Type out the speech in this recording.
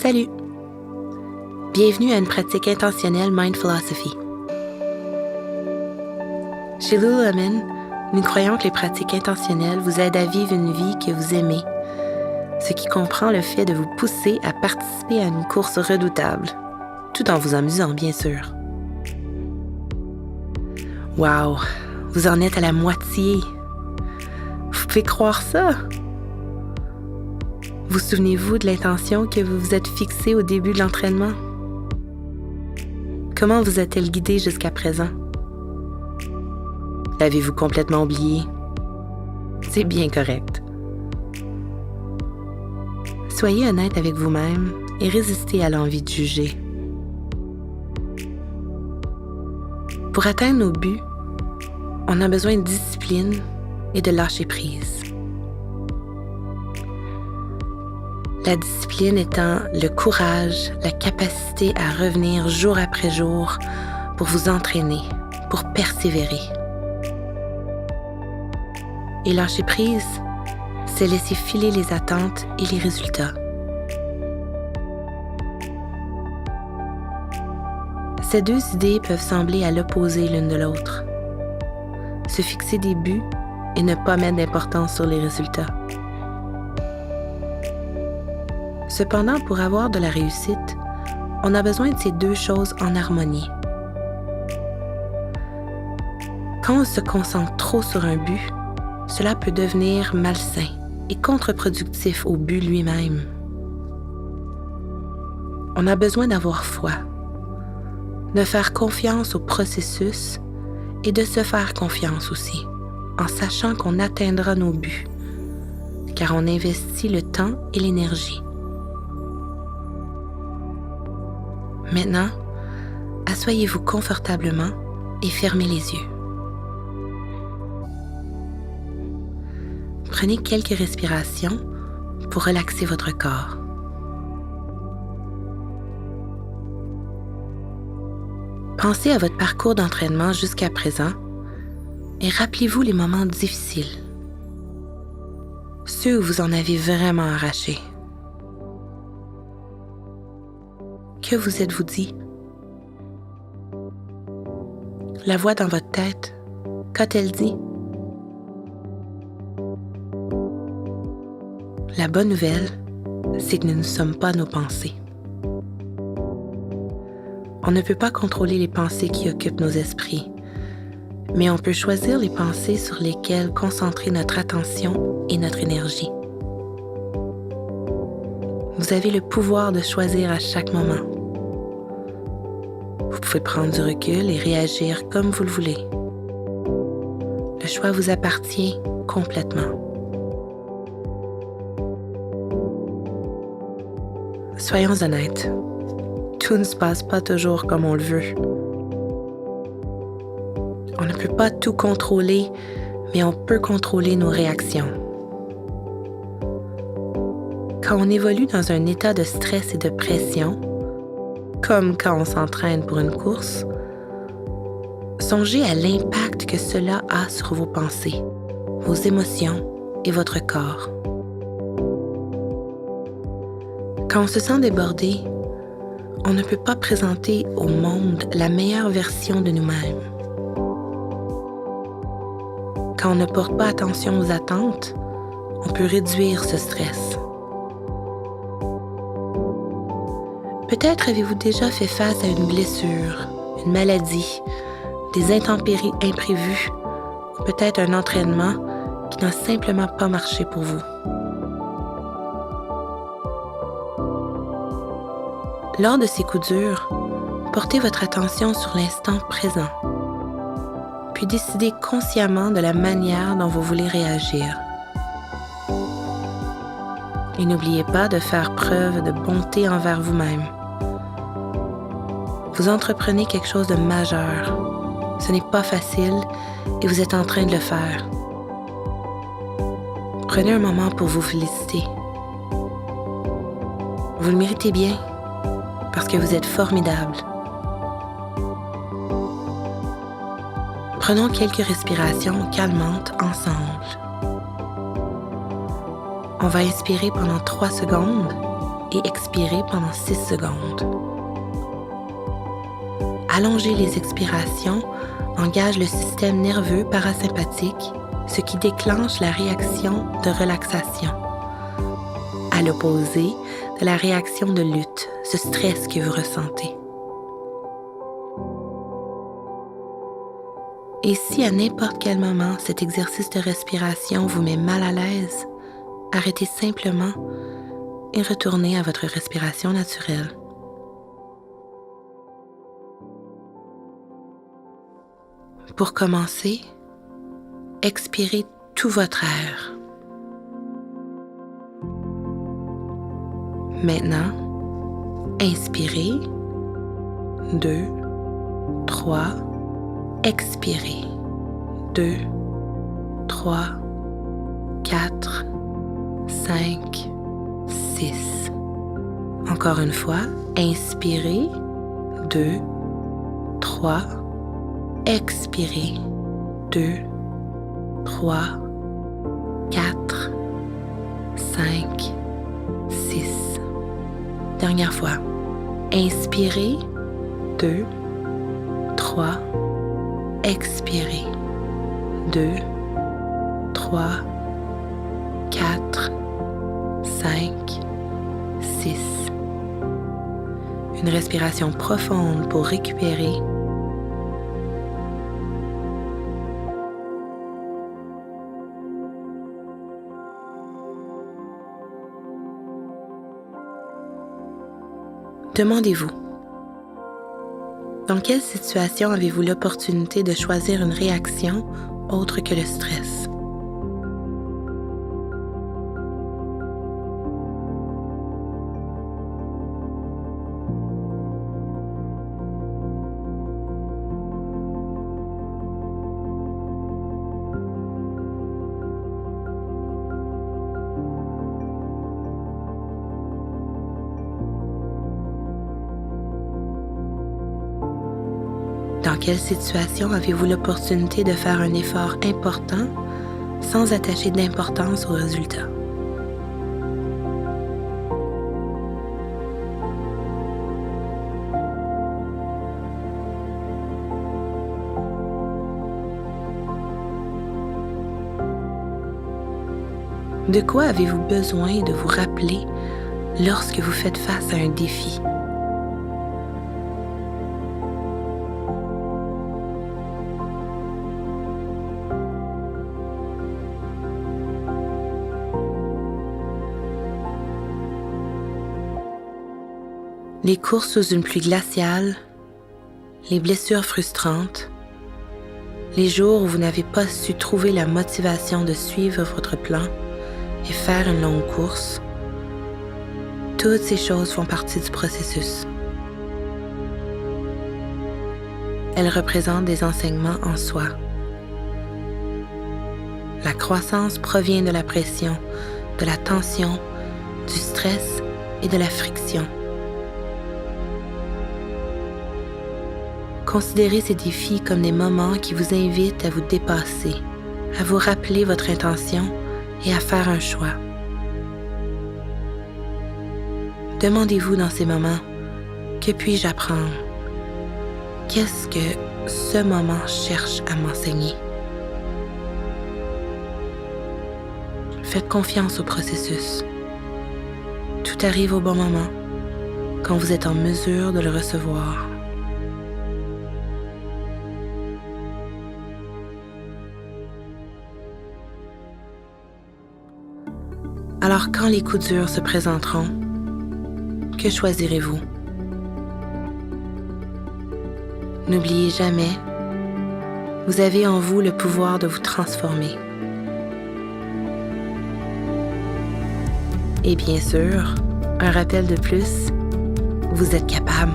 Salut! Bienvenue à une pratique intentionnelle Mind Philosophy. Chez Lululemon, nous croyons que les pratiques intentionnelles vous aident à vivre une vie que vous aimez, ce qui comprend le fait de vous pousser à participer à une course redoutable, tout en vous amusant bien sûr. Wow! Vous en êtes à la moitié! Vous pouvez croire ça? Vous souvenez-vous de l'intention que vous vous êtes fixée au début de l'entraînement? Comment vous a-t-elle guidé jusqu'à présent? L'avez-vous complètement oublié? C'est bien correct. Soyez honnête avec vous-même et résistez à l'envie de juger. Pour atteindre nos buts, on a besoin de discipline et de lâcher prise. La discipline étant le courage, la capacité à revenir jour après jour pour vous entraîner, pour persévérer. Et lâcher prise, c'est laisser filer les attentes et les résultats. Ces deux idées peuvent sembler à l'opposé l'une de l'autre. Se fixer des buts et ne pas mettre d'importance sur les résultats. Cependant, pour avoir de la réussite, on a besoin de ces deux choses en harmonie. Quand on se concentre trop sur un but, cela peut devenir malsain et contre-productif au but lui-même. On a besoin d'avoir foi, de faire confiance au processus et de se faire confiance aussi, en sachant qu'on atteindra nos buts, car on investit le temps et l'énergie. Maintenant, asseyez-vous confortablement et fermez les yeux. Prenez quelques respirations pour relaxer votre corps. Pensez à votre parcours d'entraînement jusqu'à présent et rappelez-vous les moments difficiles, ceux où vous en avez vraiment arraché. Que vous êtes-vous dit? La voix dans votre tête, qu'a-t-elle dit? La bonne nouvelle, c'est que nous ne sommes pas nos pensées. On ne peut pas contrôler les pensées qui occupent nos esprits, mais on peut choisir les pensées sur lesquelles concentrer notre attention et notre énergie. Vous avez le pouvoir de choisir à chaque moment. Vous pouvez prendre du recul et réagir comme vous le voulez. Le choix vous appartient complètement. Soyons honnêtes, tout ne se passe pas toujours comme on le veut. On ne peut pas tout contrôler, mais on peut contrôler nos réactions. Quand on évolue dans un état de stress et de pression, comme quand on s'entraîne pour une course, songez à l'impact que cela a sur vos pensées, vos émotions et votre corps. Quand on se sent débordé, on ne peut pas présenter au monde la meilleure version de nous-mêmes. Quand on ne porte pas attention aux attentes, on peut réduire ce stress. Peut-être avez-vous déjà fait face à une blessure, une maladie, des intempéries imprévues, ou peut-être un entraînement qui n'a simplement pas marché pour vous. Lors de ces coups durs, portez votre attention sur l'instant présent, puis décidez consciemment de la manière dont vous voulez réagir. Et n'oubliez pas de faire preuve de bonté envers vous-même. Vous entreprenez quelque chose de majeur. Ce n'est pas facile et vous êtes en train de le faire. Prenez un moment pour vous féliciter. Vous le méritez bien parce que vous êtes formidable. Prenons quelques respirations calmantes ensemble. On va inspirer pendant 3 secondes et expirez pendant 6 secondes. Allonger les expirations engage le système nerveux parasympathique, ce qui déclenche la réaction de relaxation, à l'opposé de la réaction de lutte, ce stress que vous ressentez. Et si à n'importe quel moment cet exercice de respiration vous met mal à l'aise, arrêtez simplement et retournez à votre respiration naturelle. Pour commencer, expirez tout votre air. Maintenant, inspirez, 2, 3, expirez, 2, 3, 4, 5, 6. Encore une fois, inspirez, 2, 3, expirez, 2, 3, 4, 5, 6. Dernière fois. Inspirez, 2, 3, expirez, 2, 3, 4, 5, 6. Une respiration profonde pour récupérer. Demandez-vous, dans quelle situation avez-vous l'opportunité de choisir une réaction autre que le stress? Dans quelle situation avez-vous l'opportunité de faire un effort important sans attacher d'importance au résultat? De quoi avez-vous besoin de vous rappeler lorsque vous faites face à un défi? Les courses sous une pluie glaciale, les blessures frustrantes, les jours où vous n'avez pas su trouver la motivation de suivre votre plan et faire une longue course, toutes ces choses font partie du processus. Elles représentent des enseignements en soi. La croissance provient de la pression, de la tension, du stress et de la friction. Considérez ces défis comme des moments qui vous invitent à vous dépasser, à vous rappeler votre intention et à faire un choix. Demandez-vous dans ces moments, que puis-je apprendre? Qu'est-ce que ce moment cherche à m'enseigner? Faites confiance au processus. Tout arrive au bon moment, quand vous êtes en mesure de le recevoir. Alors quand les coups durs se présenteront, que choisirez-vous? N'oubliez jamais, vous avez en vous le pouvoir de vous transformer. Et bien sûr, un rappel de plus, vous êtes capable.